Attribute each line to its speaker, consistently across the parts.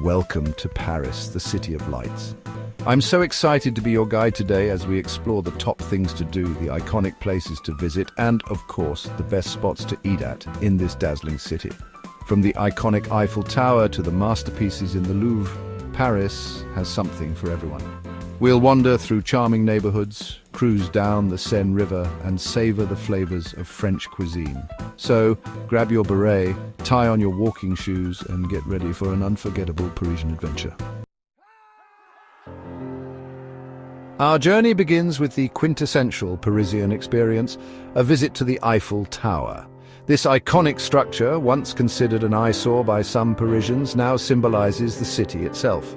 Speaker 1: Welcome to Paris, the City of Lights. I'm so excited to be your guide today as we explore the top things to do, the iconic places to visit, and, of course, the best spots to eat at in this dazzling city. From the iconic Eiffel Tower to the masterpieces in the Louvre, Paris has something for everyone. We'll wander through charming neighborhoods, cruise down the Seine River, and savor the flavors of French cuisine. So, grab your beret, tie on your walking shoes, and get ready for an unforgettable Parisian adventure. Our journey begins with the quintessential Parisian experience, a visit to the Eiffel Tower. This iconic structure, once considered an eyesore by some Parisians, now symbolizes the city itself.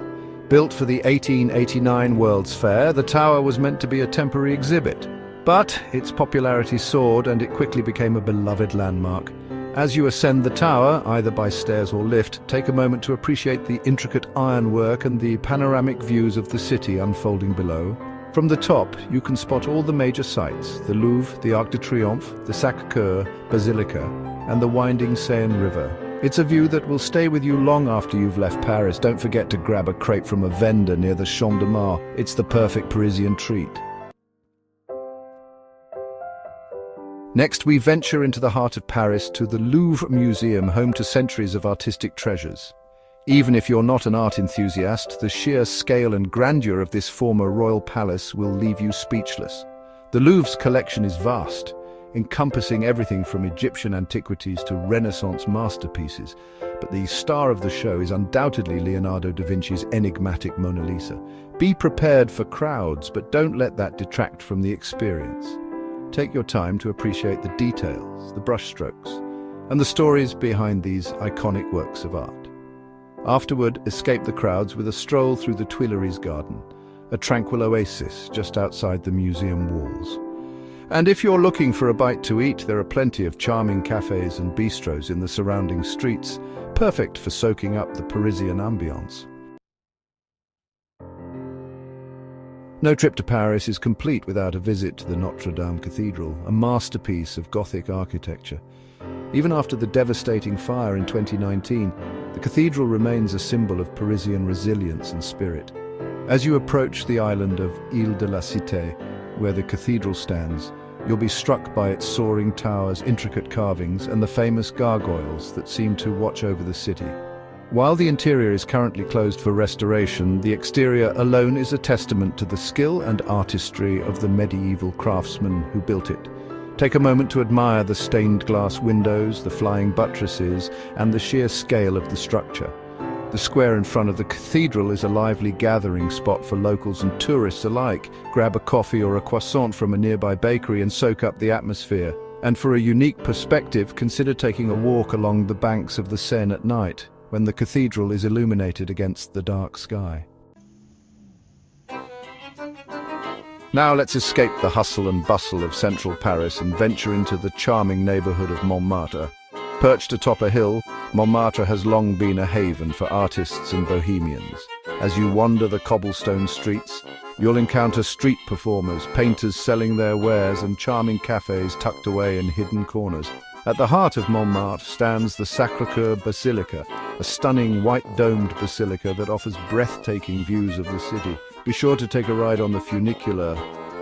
Speaker 1: Built for the 1889 World's Fair, the tower was meant to be a temporary exhibit. But its popularity soared and it quickly became a beloved landmark. As you ascend the tower, either by stairs or lift, take a moment to appreciate the intricate ironwork and the panoramic views of the city unfolding below. From the top, you can spot all the major sites: the Louvre, the Arc de Triomphe, the Sacré-Cœur Basilica, and the winding Seine River. It's a view that will stay with you long after you've left Paris. Don't forget to grab a crepe from a vendor near the Champ de Mars. It's the perfect Parisian treat. Next, we venture into the heart of Paris to the Louvre Museum, home to centuries of artistic treasures. Even if you're not an art enthusiast, the sheer scale and grandeur of this former royal palace will leave you speechless. The Louvre's collection is vast, encompassing everything from Egyptian antiquities to Renaissance masterpieces. But the star of the show is undoubtedly Leonardo da Vinci's enigmatic Mona Lisa. Be prepared for crowds, but don't let that detract from the experience. Take your time to appreciate the details, the brushstrokes, and the stories behind these iconic works of art. Afterward, escape the crowds with a stroll through the Tuileries Garden, a tranquil oasis just outside the museum walls. And if you're looking for a bite to eat, there are plenty of charming cafes and bistros in the surrounding streets, perfect for soaking up the Parisian ambience. No trip to Paris is complete without a visit to the Notre Dame Cathedral, a masterpiece of Gothic architecture. Even after the devastating fire in 2019, the cathedral remains a symbol of Parisian resilience and spirit. As you approach the island of Ile de la Cité, where the cathedral stands, you'll be struck by its soaring towers, intricate carvings, and the famous gargoyles that seem to watch over the city. While the interior is currently closed for restoration, the exterior alone is a testament to the skill and artistry of the medieval craftsmen who built it. Take a moment to admire the stained glass windows, the flying buttresses, and the sheer scale of the structure. The square in front of the cathedral is a lively gathering spot for locals and tourists alike. Grab a coffee or a croissant from a nearby bakery and soak up the atmosphere. And for a unique perspective, consider taking a walk along the banks of the Seine at night, when the cathedral is illuminated against the dark sky. Now let's escape the hustle and bustle of central Paris and venture into the charming neighborhood of Montmartre. Perched atop a hill, Montmartre has long been a haven for artists and bohemians. As you wander the cobblestone streets, you'll encounter street performers, painters selling their wares, and charming cafes tucked away in hidden corners. At the heart of Montmartre stands the Sacré-Cœur Basilica, a stunning white-domed basilica that offers breathtaking views of the city. Be sure to take a ride on the funicular,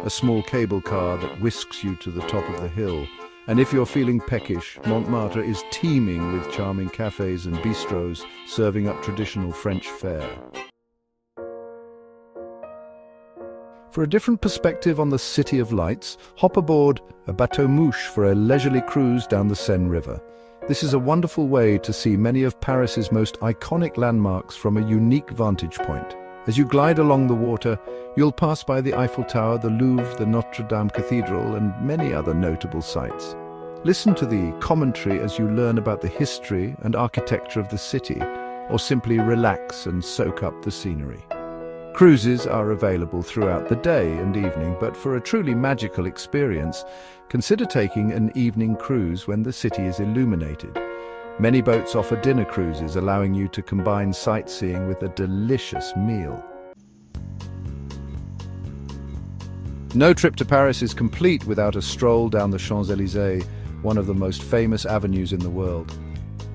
Speaker 1: a small cable car that whisks you to the top of the hill. And if you're feeling peckish, Montmartre is teeming with charming cafes and bistros serving up traditional French fare. For a different perspective on the City of Lights, hop aboard a bateau mouche for a leisurely cruise down the Seine River. This is a wonderful way to see many of Paris's most iconic landmarks from a unique vantage point. As you glide along the water, you'll pass by the Eiffel Tower, the Louvre, the Notre Dame Cathedral, and many other notable sites. Listen to the commentary as you learn about the history and architecture of the city, or simply relax and soak up the scenery. Cruises are available throughout the day and evening, but for a truly magical experience, consider taking an evening cruise when the city is illuminated. Many boats offer dinner cruises, allowing you to combine sightseeing with a delicious meal. No trip to Paris is complete without a stroll down the Champs-Élysées, one of the most famous avenues in the world.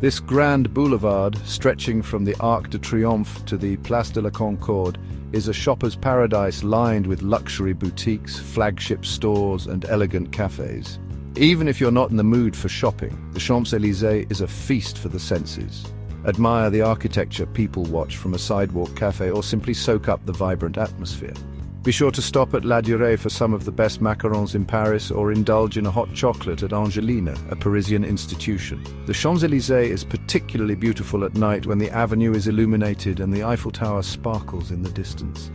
Speaker 1: This grand boulevard, stretching from the Arc de Triomphe to the Place de la Concorde, is a shopper's paradise lined with luxury boutiques, flagship stores, and elegant cafes. Even if you're not in the mood for shopping, the Champs-Élysées is a feast for the senses. Admire the architecture, people watch from a sidewalk cafe, or simply soak up the vibrant atmosphere. Be sure to stop at La Durée for some of the best macarons in Paris, or indulge in a hot chocolate at Angelina, a Parisian institution. The Champs-Élysées is particularly beautiful at night when the avenue is illuminated and the Eiffel Tower sparkles in the distance.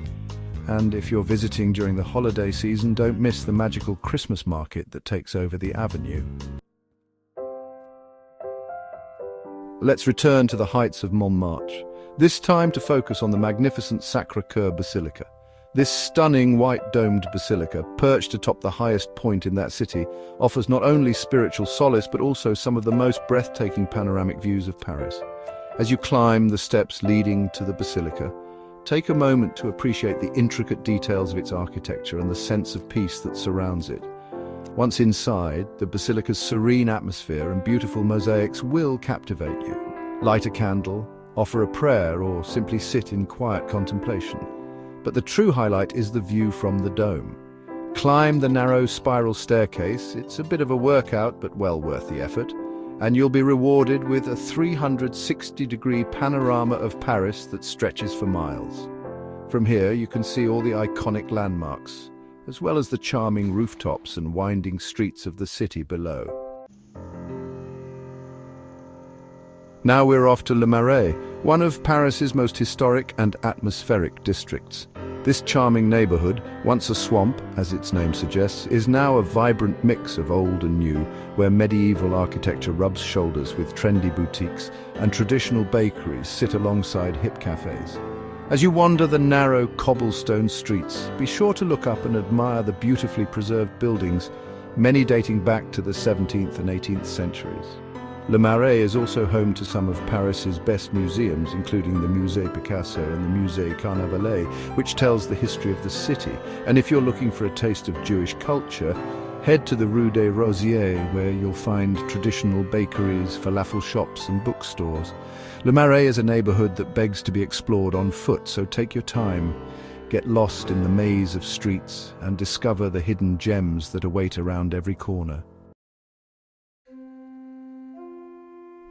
Speaker 1: And if you're visiting during the holiday season, don't miss the magical Christmas market that takes over the avenue. Let's return to the heights of Montmartre, this time to focus on the magnificent Sacré-Cœur Basilica. This stunning white-domed basilica, perched atop the highest point in that city, offers not only spiritual solace but also some of the most breathtaking panoramic views of Paris. As you climb the steps leading to the basilica, take a moment to appreciate the intricate details of its architecture and the sense of peace that surrounds it. Once inside, the basilica's serene atmosphere and beautiful mosaics will captivate you. Light a candle, offer a prayer, or simply sit in quiet contemplation. But the true highlight is the view from the dome. Climb the narrow spiral staircase. It's a bit of a workout, but well worth the effort. And you'll be rewarded with a 360-degree panorama of Paris that stretches for miles. From here, you can see all the iconic landmarks, as well as the charming rooftops and winding streets of the city below. Now we're off to Le Marais, one of Paris's most historic and atmospheric districts. This charming neighborhood, once a swamp, as its name suggests, is now a vibrant mix of old and new, where medieval architecture rubs shoulders with trendy boutiques and traditional bakeries sit alongside hip cafes. As you wander the narrow cobblestone streets, be sure to look up and admire the beautifully preserved buildings, many dating back to the 17th and 18th centuries. Le Marais is also home to some of Paris's best museums, including the Musée Picasso and the Musée Carnavalet, which tells the history of the city. And if you're looking for a taste of Jewish culture, head to the Rue des Rosiers, where you'll find traditional bakeries, falafel shops and bookstores. Le Marais is a neighborhood that begs to be explored on foot, so take your time. Get lost in the maze of streets and discover the hidden gems that await around every corner.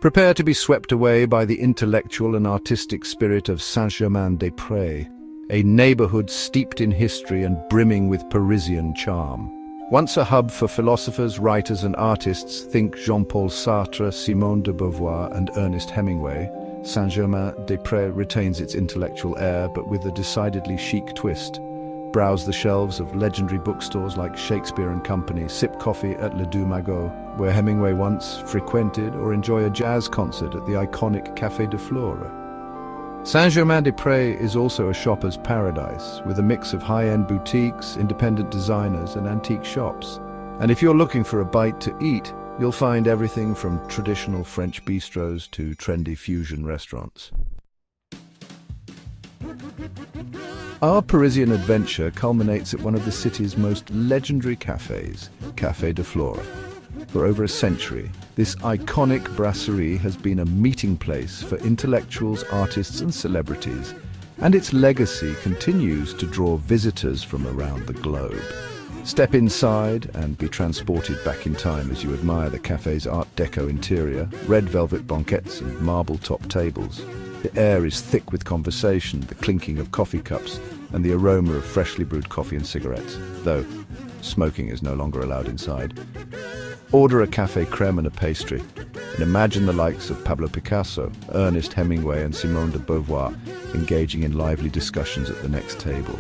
Speaker 1: Prepare to be swept away by the intellectual and artistic spirit of Saint-Germain-des-Prés, a neighborhood steeped in history and brimming with Parisian charm. Once a hub for philosophers, writers and artists, think Jean-Paul Sartre, Simone de Beauvoir and Ernest Hemingway, Saint-Germain-des-Prés retains its intellectual air, but with a decidedly chic twist. Browse the shelves of legendary bookstores like Shakespeare & Company, sip coffee at Le Deux Magots, where Hemingway once frequented, or enjoy a jazz concert at the iconic Café de Flore. Saint-Germain-des-Prés is also a shopper's paradise, with a mix of high-end boutiques, independent designers and antique shops. And if you're looking for a bite to eat, you'll find everything from traditional French bistros to trendy fusion restaurants. Our Parisian adventure culminates at one of the city's most legendary cafes, Café de Flore. For over a century, this iconic brasserie has been a meeting place for intellectuals, artists and celebrities, and its legacy continues to draw visitors from around the globe. Step inside and be transported back in time as you admire the cafe's Art Deco interior, red velvet banquettes and marble-top tables. The air is thick with conversation, the clinking of coffee cups, and the aroma of freshly brewed coffee and cigarettes, though smoking is no longer allowed inside. Order a café crème and a pastry, and imagine the likes of Pablo Picasso, Ernest Hemingway and Simone de Beauvoir engaging in lively discussions at the next table.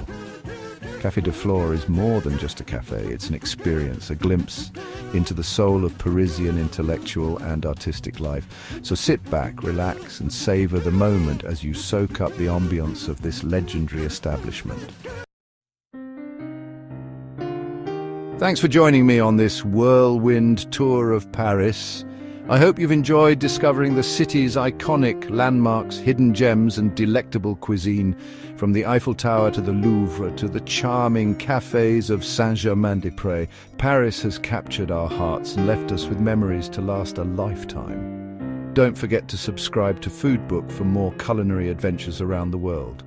Speaker 1: Café de Flore is more than just a cafe, it's an experience, a glimpse into the soul of Parisian intellectual and artistic life. So sit back, relax and savor the moment as you soak up the ambience of this legendary establishment. Thanks for joining me on this whirlwind tour of Paris. I hope you've enjoyed discovering the city's iconic landmarks, hidden gems and delectable cuisine, from the Eiffel Tower to the Louvre to the charming cafes of Saint-Germain-des-Prés. Paris has captured our hearts and left us with memories to last a lifetime. Don't forget to subscribe to Food Book for more culinary adventures around the world.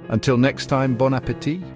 Speaker 1: Until next time, bon appétit!